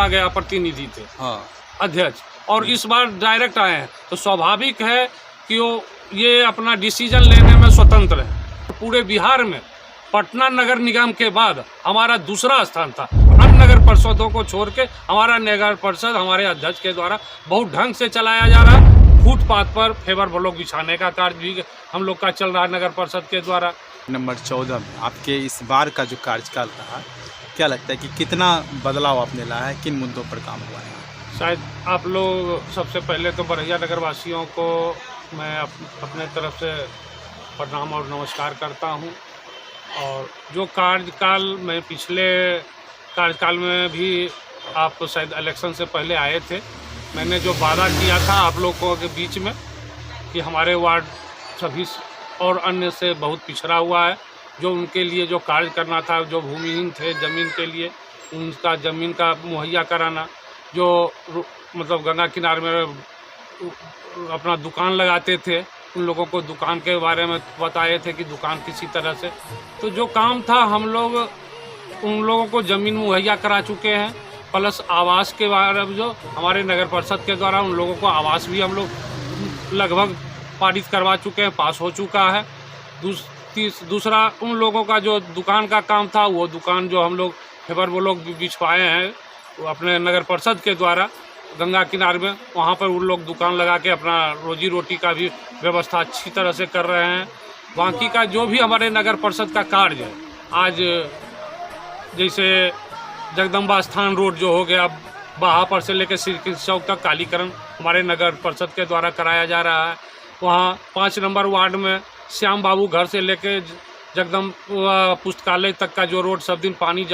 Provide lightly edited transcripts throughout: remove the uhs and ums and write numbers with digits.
चुना गया प्रतिनिधि थे, हाँ, अध्यक्ष, और इस बार डायरेक्ट आए हैं, तो स्वाभाविक है कि वो ये अपना डिसीजन लेने में स्वतंत्र है। पूरे बिहार में पटना नगर निगम के बाद हमारा दूसरा स्थान था। अन्य नगर परिषदों को छोड़ के हमारा नगर परिषद हमारे अध्यक्ष के द्वारा बहुत ढंग से चलाया जा रहा है। फुटपाथ पर फेवर ब्लॉक बिछाने का कार्य भी हम लोग का चल रहा है नगर परिषद के द्वारा। नंबर 14 में आपके इस बार का जो कार्यकाल रहा, क्या लगता है कि कितना बदलाव आपने लाया है, किन मुद्दों पर काम हुआ है? शायद आप लोग सबसे पहले तो बरैया नगर वासियों को मैं अपने तरफ से प्रणाम और नमस्कार करता हूं। और जो कार्यकाल में पिछले कार्यकाल में भी आप शायद इलेक्शन से पहले आए थे, मैंने जो वादा किया था आप लोगों के बीच में कि हमारे वार्ड सभी और अन्य से बहुत पिछड़ा हुआ है, जो उनके लिए जो कार्य करना था, जो भूमिहीन थे ज़मीन के लिए उनका ज़मीन का मुहैया कराना, जो मतलब गंगा किनारे में अपना दुकान लगाते थे उन लोगों को दुकान के बारे में बताए थे कि दुकान किसी तरह से, तो जो काम था हम लोग उन लोगों को ज़मीन मुहैया करा चुके हैं। प्लस आवास के बारे में जो हमारे नगर परिषद के द्वारा उन लोगों को आवास भी हम लोग लगभग पारित करवा चुके हैं, पास हो चुका है। दूसरा उन लोगों का जो दुकान का काम था, वो दुकान जो हम लोग फेवर ब्लॉक बिछवाए हैं वो अपने नगर परिषद के द्वारा गंगा किनारे में, वहाँ पर उन लोग दुकान लगा के अपना रोजी रोटी का भी व्यवस्था अच्छी तरह से कर रहे हैं। बाकी का जो भी हमारे नगर परिषद का कार्य है, आज जैसे जगदम्बा स्थान रोड जो हो गया, बहापर से लेकर श्री कृष्ण चौक तक कालीकरण हमारे नगर परिषद के द्वारा कराया जा रहा है। वहाँ 5 नंबर वार्ड में श्याम बाबू घर से लेकर जगदम्बा पुस्तकालय तक का जो रोड सब दिन पानी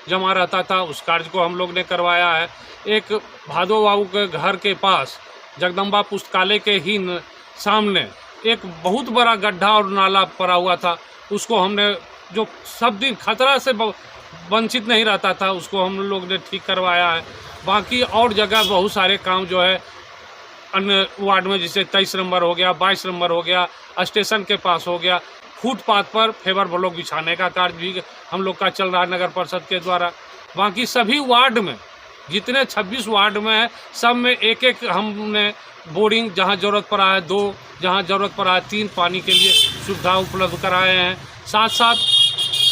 जमा रहता था, उस कार्य को हम लोग ने करवाया है। एक भादो बाबू के घर के पास जगदम्बा पुस्तकालय के ही सामने एक बहुत बड़ा गड्ढा और नाला पड़ा हुआ था, उसको हमने जो सब दिन खतरा से वंचित नहीं रहता था, उसको हम लोग ने ठीक करवाया है। बाकी और जगह बहुत सारे काम जो है अन्य वार्ड में, जैसे 23 नंबर हो गया, 22 नंबर हो गया, स्टेशन के पास हो गया, फुटपाथ पर फेवर ब्लॉक बिछाने का कार्य भी हम लोग का चल रहा है नगर परिषद के द्वारा। बाकी सभी वार्ड में जितने 26 वार्ड में है, सब में एक एक हमने बोरिंग जहां ज़रूरत पड़ा है 2, जहां ज़रूरत पड़ा है 3 पानी के लिए सुविधा उपलब्ध कराए हैं। साथ साथ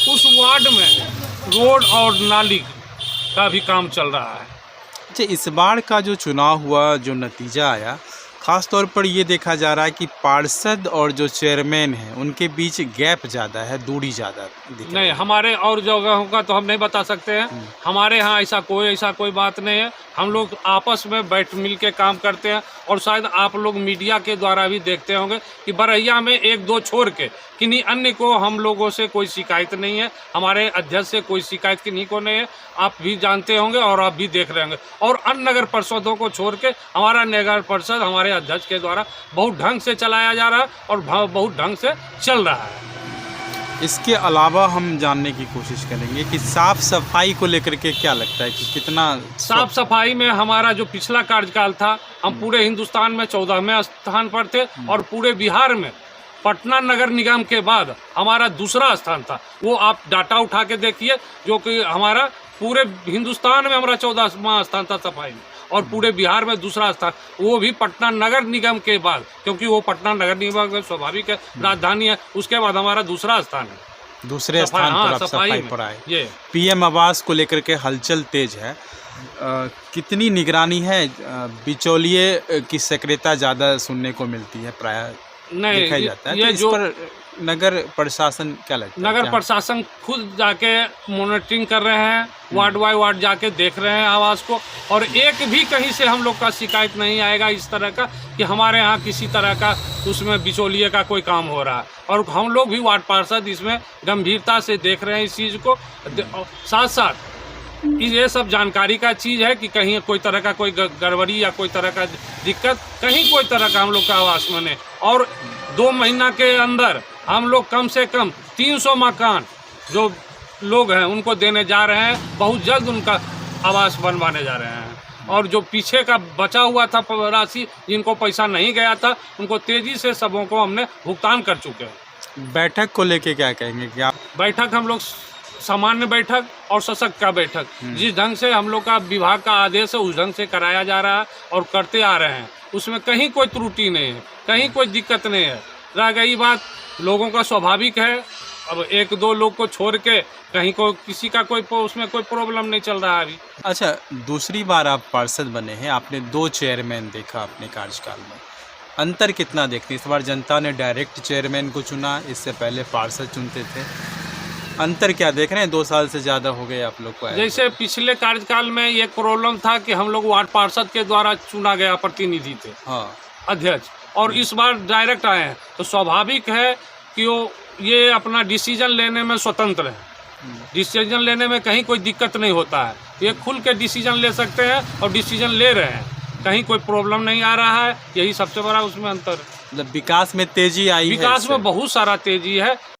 उस वार्ड में रोड और नाली का भी काम चल रहा है। अच्छा, इस बार का जो चुनाव हुआ, जो नतीजा आया, ख़ास तौर पर ये देखा जा रहा है कि पार्षद और जो चेयरमैन हैं उनके बीच गैप ज़्यादा है, दूरी ज़्यादा दिख नहीं, हमारे और जगहों का तो हम नहीं बता सकते हैं। हमारे यहाँ ऐसा कोई बात नहीं है। हम लोग आपस में बैठ मिल के काम करते हैं। और शायद आप लोग मीडिया के द्वारा भी देखते होंगे कि बरैया में 1-2 छोड़ के किन्हीं अन्य को हम लोगों से कोई शिकायत नहीं है, हमारे अध्यक्ष से कोई शिकायत किन्हीं को नहीं है। आप भी जानते होंगे और आप भी देख रहे होंगे। और अन्य नगर परिषदों को छोड़ के हमारा नगर परिषद हमारे अध्यक्ष के द्वारा बहुत ढंग से चलाया जा रहा है और बहुत ढंग से चल रहा है। इसके अलावा हम जानने की कोशिश करेंगे कि साफ सफाई को लेकर के क्या लगता है कि कितना साफ सफाई में हमारा जो पिछला कार्यकाल था, हम पूरे हिंदुस्तान में 14वें स्थान पर थे और पूरे बिहार में पटना नगर निगम के बाद हमारा दूसरा स्थान था। वो आप डाटा उठा के देखिए, जो कि हमारा पूरे हिंदुस्तान में हमारा 14वां स्थान था सफाई में, और पूरे बिहार में दूसरा स्थान, वो भी पटना नगर निगम के बाद, क्योंकि वो पटना नगर निगम का स्वाभाविक है, राजधानी है, उसके बाद हमारा दूसरा स्थान है। दूसरे स्थान पर आप सफाई पर आए। ये पीएम आवास को लेकर के हलचल तेज है, कितनी निगरानी है? बिचौलिए की सक्रियता ज़्यादा सुनने को मिलती है, प्रायः देखा जाता है। ये तो इस पर नगर प्रशासन क्या लगता है? नगर प्रशासन खुद जाके मॉनिटरिंग कर रहे हैं, वार्ड बाय वार्ड जाके देख रहे हैं आवास को, और एक भी कहीं से हम लोग का शिकायत नहीं आएगा इस तरह का कि हमारे यहाँ किसी तरह का उसमें बिचौलिए का कोई काम हो रहा है। और हम लोग भी वार्ड पार्षद इसमें गंभीरता से देख रहे हैं इस चीज़ को। साथ साथ ये सब जानकारी का चीज़ है कि कहीं कोई तरह का कोई गड़बड़ी या कोई तरह का दिक्कत, कहीं कोई तरह का हम लोग का आवास बने। और 2 महीना के अंदर हम लोग कम से कम 300 मकान जो लोग हैं उनको देने जा रहे हैं। बहुत जल्द उनका आवास बनवाने जा रहे हैं। और जो पीछे का बचा हुआ था राशि, जिनको पैसा नहीं गया था, उनको तेज़ी से सबों को हमने भुगतान कर चुके हैं। बैठक को लेके क्या कहेंगे कि आप? बैठक हम लोग सामान्य बैठक और सशक्त का बैठक, जिस ढंग से हम लोग का विभाग का आदेश है उस ढंग से कराया जा रहा है और करते आ रहे हैं। उसमें कहीं कोई त्रुटि नहीं है, कहीं कोई दिक्कत नहीं है। रह गई बात, लोगों का स्वाभाविक है, अब एक दो लोग को छोड़ के कहीं को किसी का कोई उसमें कोई प्रॉब्लम नहीं चल रहा है अभी। अच्छा, दूसरी बार आप पार्षद बने हैं, आपने 2 चेयरमैन देखा अपने कार्यकाल में, अंतर कितना देखते हैं? इस बार जनता ने डायरेक्ट चेयरमैन को चुना, इससे पहले पार्षद चुनते थे, अंतर क्या देख रहे हैं? 2 साल से ज़्यादा हो गए आप लोग को आए। जैसे पिछले कार्यकाल में ये प्रॉब्लम था कि हम लोग वार्ड पार्षद के द्वारा चुना गया प्रतिनिधि थे, हाँ, अध्यक्ष, और इस बार डायरेक्ट आए हैं, तो स्वाभाविक है कि ये अपना डिसीजन लेने में स्वतंत्र है। डिसीजन लेने में कहीं कोई दिक्कत नहीं होता है, ये खुल के डिसीजन ले सकते हैं और डिसीजन ले रहे हैं, कहीं कोई प्रॉब्लम नहीं आ रहा है। यही सबसे बड़ा उसमें अंतर है। मतलब विकास में तेजी आई है विकास इससे? में बहुत सारा तेजी है।